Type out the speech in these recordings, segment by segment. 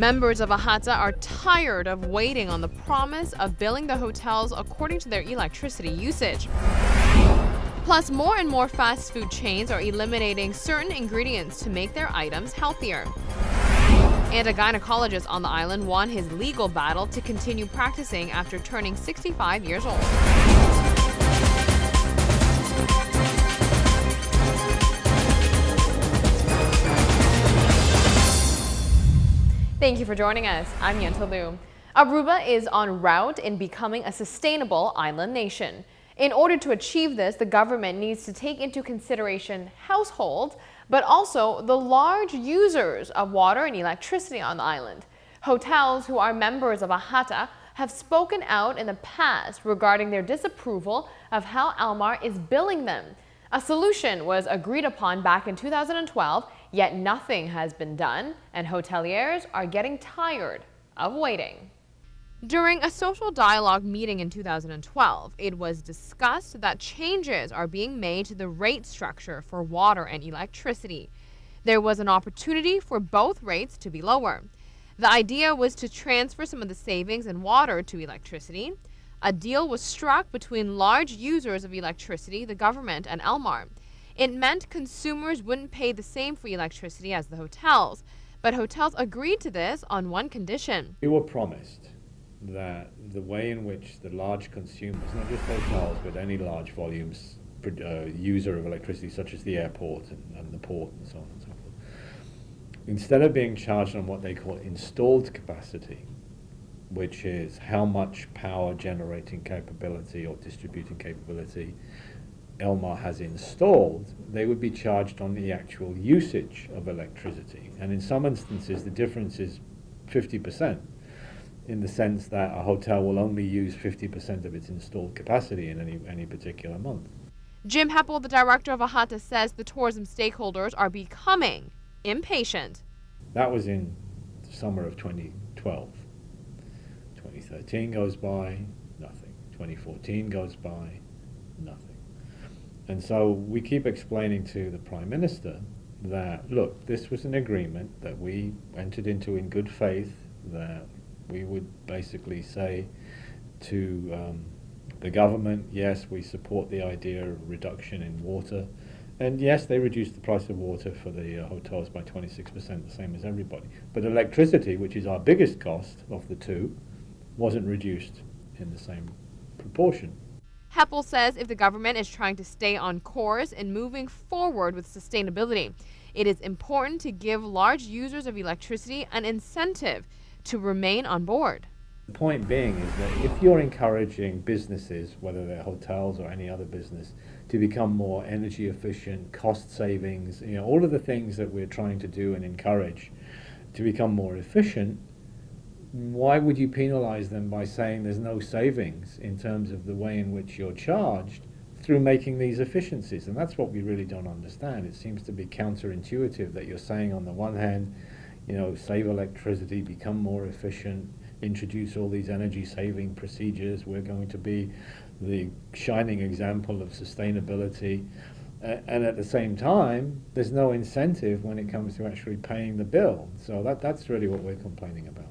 Members of AHATA are tired of waiting on the promise of billing the hotels according to their electricity usage. Plus, more and more fast food chains are eliminating certain ingredients to make their items healthier. And a gynecologist on the island won his legal battle to continue practicing after turning 65 years old. Thank you for joining us. I'm Yentl Lieuw. Aruba is en route in becoming a sustainable island nation. In order to achieve this, the government needs to take into consideration households, but also the large users of water and electricity on the island. Hotels who are members of AHATA have spoken out in the past regarding their disapproval of how Almar is billing them. A solution was agreed upon back in 2012, yet nothing has been done, and hoteliers are getting tired of waiting. During a social dialogue meeting in 2012, it was discussed that changes are being made to the rate structure for water and electricity. There was an opportunity for both rates to be lower. The idea was to transfer some of the savings in water to electricity. A deal was struck between large users of electricity, the government, and Almar. It meant consumers wouldn't pay the same for electricity as the hotels, but hotels agreed to this on one condition. We were promised that the way in which the large consumers, not just hotels, but any large volumes user of electricity, such as the airport and the port and so on and so forth, instead of being charged on what they call installed capacity, which is how much power generating capability or distributing capability Elmar has installed, they would be charged on the actual usage of electricity. And in some instances, the difference is 50%. In the sense that a hotel will only use 50% of its installed capacity in any particular month. Jim Heppel, the director of AHATA, says the tourism stakeholders are becoming impatient. That was in the summer of 2012. 2013 goes by, nothing. 2014 goes by, nothing. And so we keep explaining to the Prime Minister that, look, this was an agreement that we entered into in good faith, that we would basically say to the government, yes, we support the idea of reduction in water, and yes, they reduced the price of water for the hotels by 26%, the same as everybody. But electricity, which is our biggest cost of the two, wasn't reduced in the same proportion. Heppel says if the government is trying to stay on course in moving forward with sustainability, it is important to give large users of electricity an incentive to remain on board. The point being is that if you're encouraging businesses, whether they're hotels or any other business, to become more energy efficient, cost savings, all of the things that we're trying to do and encourage to become more efficient, why would you penalize them by saying there's no savings in terms of the way in which you're charged through making these efficiencies? And that's what we really don't understand. It seems to be counterintuitive that you're saying on the one hand, save electricity, become more efficient, introduce all these energy saving procedures. We're going to be the shining example of sustainability. And at the same time, there's no incentive when it comes to actually paying the bill. So that's really what we're complaining about.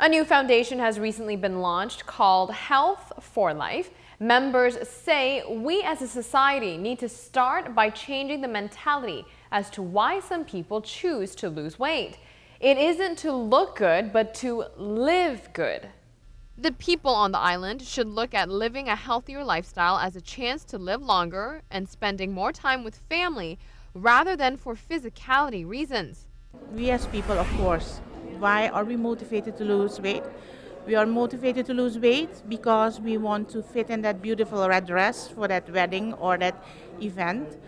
A new foundation has recently been launched called Health for Life. Members say we as a society need to start by changing the mentality as to why some people choose to lose weight. It isn't to look good, but to live good. The people on the island should look at living a healthier lifestyle as a chance to live longer and spending more time with family rather than for physicality reasons. We as people, of course, why are we motivated to lose weight? We are motivated to lose weight because we want to fit in that beautiful red dress for that wedding or that event.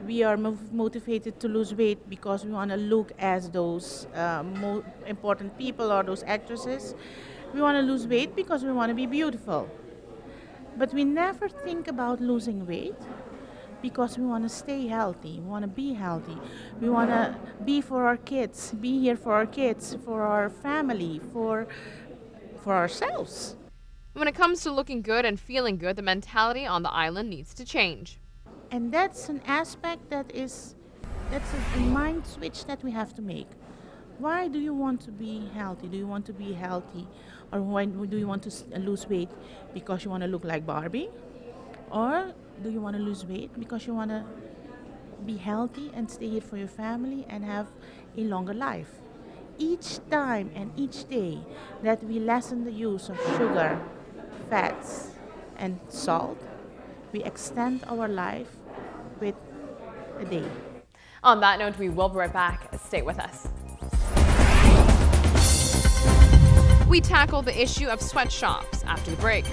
We are motivated to lose weight because we want to look as those important people or those actresses. We want to lose weight because we want to be beautiful. But we never think about losing weight because we want to stay healthy, we want to be healthy. We want to be for our kids, be here for our kids, for our family, for ourselves. When it comes to looking good and feeling good, the mentality on the island needs to change. And that's an aspect that's a mind switch that we have to make. Why do you want to be healthy? Do you want to be healthy? Or why do you want to lose weight because you want to look like Barbie? Or do you want to lose weight because you want to be healthy and stay here for your family and have a longer life? Each time and each day that we lessen the use of sugar, fats, and salt, we extend our life with a day. On that note, we will be right back. Stay with us. We tackle the issue of sweatshops after the break.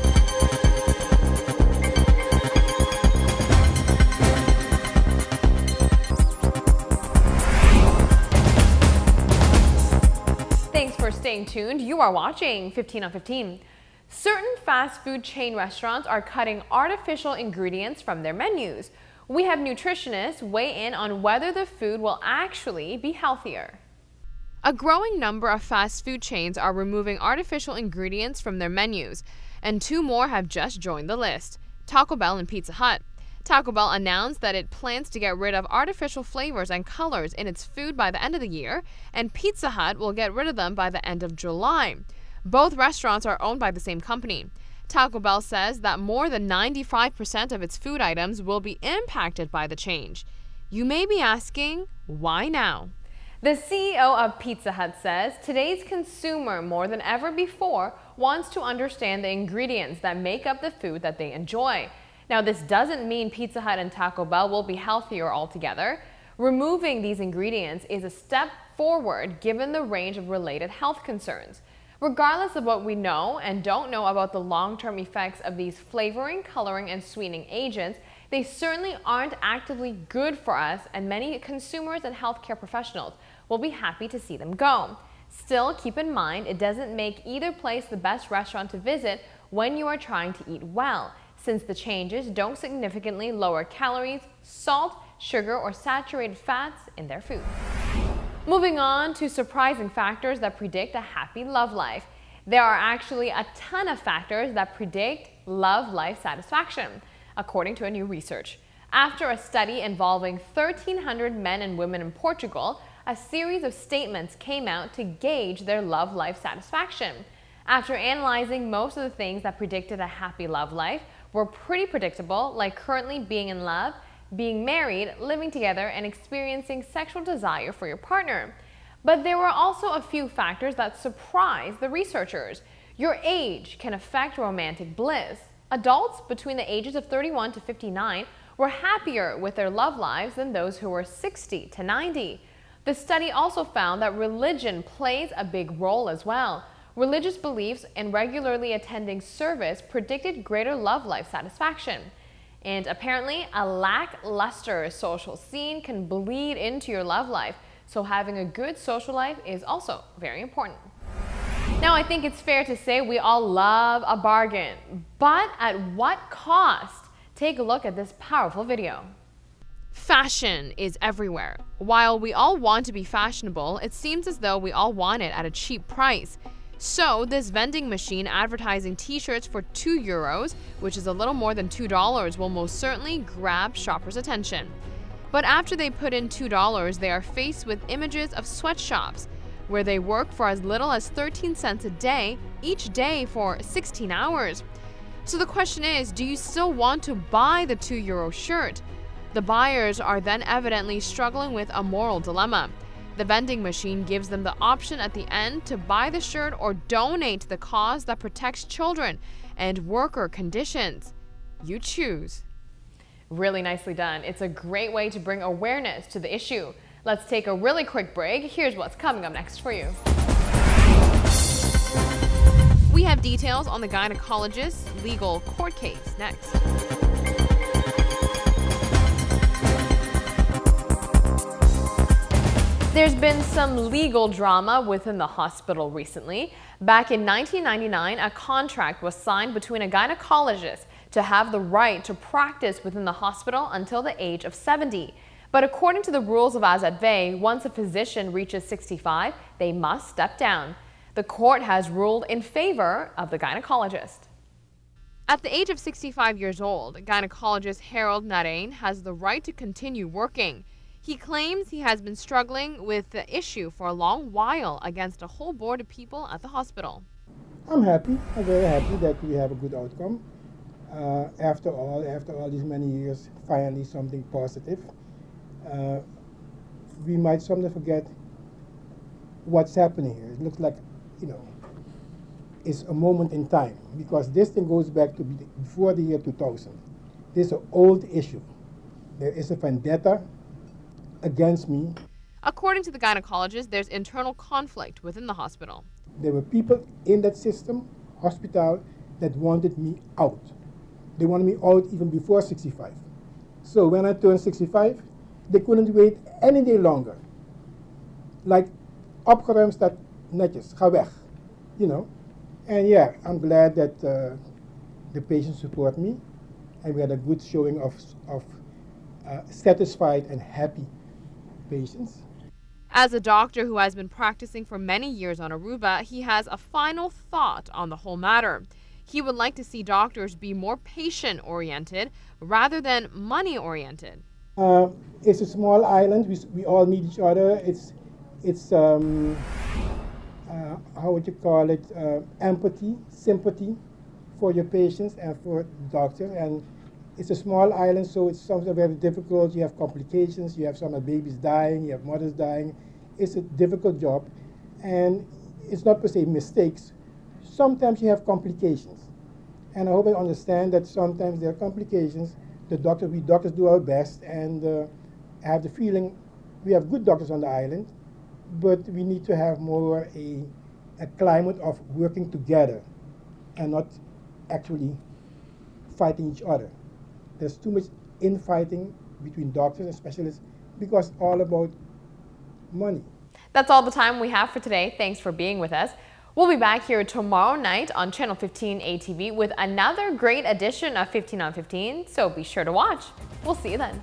Thanks for staying tuned. You are watching 15 on 15. Certain fast food chain restaurants are cutting artificial ingredients from their menus. We have nutritionists weigh in on whether the food will actually be healthier. A growing number of fast food chains are removing artificial ingredients from their menus, and two more have just joined the list: Taco Bell and Pizza Hut. Taco Bell announced that it plans to get rid of artificial flavors and colors in its food by the end of the year, and Pizza Hut will get rid of them by the end of July. Both restaurants are owned by the same company. Taco Bell says that more than 95% of its food items will be impacted by the change. You may be asking, why now? The CEO of Pizza Hut says today's consumer, more than ever before, wants to understand the ingredients that make up the food that they enjoy. Now, this doesn't mean Pizza Hut and Taco Bell will be healthier altogether. Removing these ingredients is a step forward given the range of related health concerns. Regardless of what we know and don't know about the long-term effects of these flavoring, coloring, and sweetening agents, they certainly aren't actively good for us, and many consumers and healthcare professionals will be happy to see them go. Still, keep in mind, it doesn't make either place the best restaurant to visit when you are trying to eat well, since the changes don't significantly lower calories, salt, sugar, or saturated fats in their food. Moving on to surprising factors that predict a happy love life. There are actually a ton of factors that predict love life satisfaction, according to a new research. After a study involving 1,300 men and women in Portugal, a series of statements came out to gauge their love life satisfaction. After analyzing, most of the things that predicted a happy love life were pretty predictable, like currently being in love, being married, living together, and experiencing sexual desire for your partner. But there were also a few factors that surprised the researchers. Your age can affect romantic bliss. Adults between the ages of 31 to 59 were happier with their love lives than those who were 60 to 90. The study also found that religion plays a big role as well. Religious beliefs and regularly attending service predicted greater love life satisfaction. And apparently, a lackluster social scene can bleed into your love life, so having a good social life is also very important. Now, I think it's fair to say we all love a bargain, but at what cost? Take a look at this powerful video. Fashion is everywhere. While we all want to be fashionable, it seems as though we all want it at a cheap price. So this vending machine advertising t-shirts for €2, which is a little more than $2, will most certainly grab shoppers' attention. But after they put in $2, they are faced with images of sweatshops, where they work for as little as 13 cents a day, each day for 16 hours. So the question is, do you still want to buy the €2 shirt? The buyers are then evidently struggling with a moral dilemma. The vending machine gives them the option at the end to buy the shirt or donate to the cause that protects children and worker conditions. You choose. Really nicely done. It's a great way to bring awareness to the issue. Let's take a really quick break. Here's what's coming up next for you. We have details on the gynecologist's legal court case next. There's been some legal drama within the hospital recently. Back in 1999, a contract was signed between a gynecologist to have the right to practice within the hospital until the age of 70. But according to the rules of AZV, once a physician reaches 65, they must step down. The court has ruled in favor of the gynecologist. At the age of 65 years old, gynecologist Harold Narain has the right to continue working. He claims he has been struggling with the issue for a long while against a whole board of people at the hospital. I'm happy. I'm very happy that we have a good outcome. After all these many years, finally something positive. We might sometimes forget what's happening here. It looks like, it's a moment in time because this thing goes back to before the year 2000. This is an old issue. There is a vendetta against me. According to the gynecologist, there's internal conflict within the hospital. There were people in that system, hospital, that wanted me out. They wanted me out even before 65. So when I turned 65, they couldn't wait any day longer. Like, opgeruimd staat netjes, ga weg, And yeah, I'm glad that the patients support me, and we had a good showing of satisfied and happy patients. As a doctor who has been practicing for many years on Aruba, he has a final thought on the whole matter. He would like to see doctors be more patient-oriented rather than money-oriented. It's a small island. We all need each other. It's how would you call it? Empathy, sympathy for your patients and for doctors. And it's a small island, so it's sometimes very difficult. You have complications. You have some babies dying. You have mothers dying. It's a difficult job, and it's not per se mistakes. Sometimes you have complications, and I hope I understand that sometimes there are complications. We doctors do our best, and I have the feeling we have good doctors on the island, but we need to have more a climate of working together and not actually fighting each other. There's too much infighting between doctors and specialists because it's all about money. That's all the time we have for today. Thanks for being with us. We'll be back here tomorrow night on Channel 15 ATV with another great edition of 15 on 15, so be sure to watch. We'll see you then.